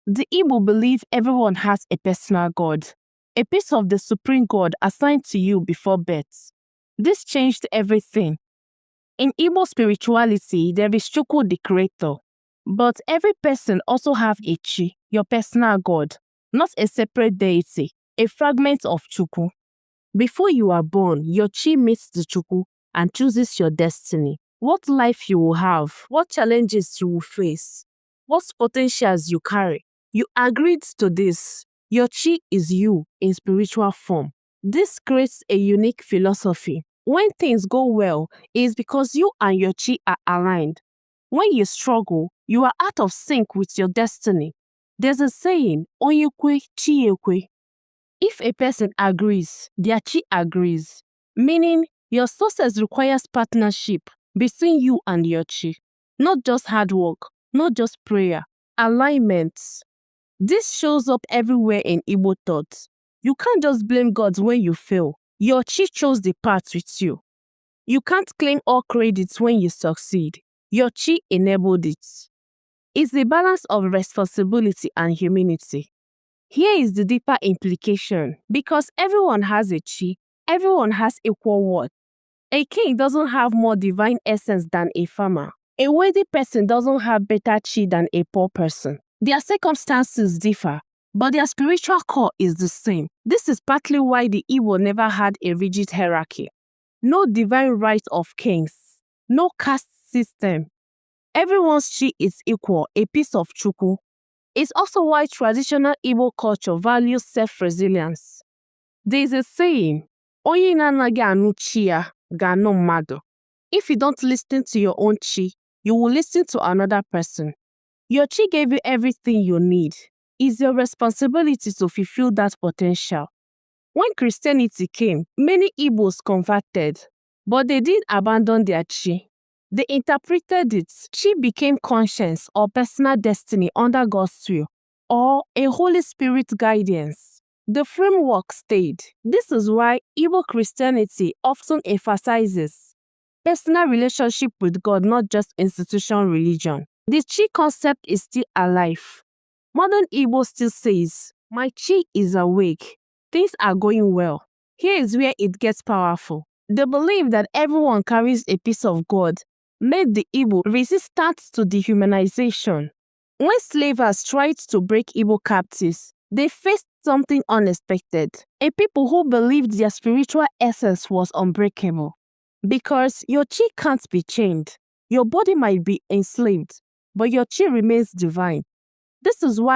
The Igbo believe everyone has a personal God, a piece of the supreme God assigned to you before birth. This changed everything. In Igbo spirituality, there is Chukwu the creator, but every person also have a Chi, your personal God, not a separate deity, a fragment of Chukwu. Before you are born, your Chi meets the Chukwu and chooses your destiny. What life you will have, what challenges you will face, what potentials you carry. You agreed to this. Your Chi is you in spiritual form. This creates a unique philosophy. When things go well, it is because you and your Chi are aligned. When you struggle, you are out of sync with your destiny. There's a saying, Onyekwe Chi Ekwe. If a person agrees, their Chi agrees, meaning your success requires partnership between you and your Chi, not just hard work, not just prayer, alignment. This shows up everywhere in Igbo thoughts. You can't just blame God when you fail. Your Chi chose the path with you. You can't claim all credits when you succeed. Your Chi enabled it. It's the balance of responsibility and humility. Here is the deeper implication. Because everyone has a Chi, everyone has equal worth. A king doesn't have more divine essence than a farmer. A wealthy person doesn't have better Chi than a poor person. Their circumstances differ, but their spiritual core is the same. This is partly why the Igbo never had a rigid hierarchy. No divine right of kings. No caste system. Everyone's Chi is equal, a piece of Chukwu. It's also why traditional Igbo culture values self-resilience. There is a saying, Onye na-anaghị anụ chi ya ga-anụ mmadụ. If you don't listen to your own Chi, you will listen to another person. Your Chi gave you everything you need. It's your responsibility to fulfill that potential. When Christianity came, many Igbos converted, but they didn't abandon their Chi. They interpreted it. Chi became conscience or personal destiny under God's will, or a Holy Spirit guidance. The framework stayed. This is why Igbo Christianity often emphasizes personal relationship with God, not just institutional religion. The Chi concept is still alive. Modern Igbo still says, my Chi is awake. Things are going well. Here is where it gets powerful. The belief that everyone carries a piece of God made the Igbo resistant to dehumanization. When slavers tried to break Igbo captives, they faced something unexpected. A people who believed their spiritual essence was unbreakable. Because your Chi can't be chained. Your body might be enslaved, but your Chi remains divine. This is why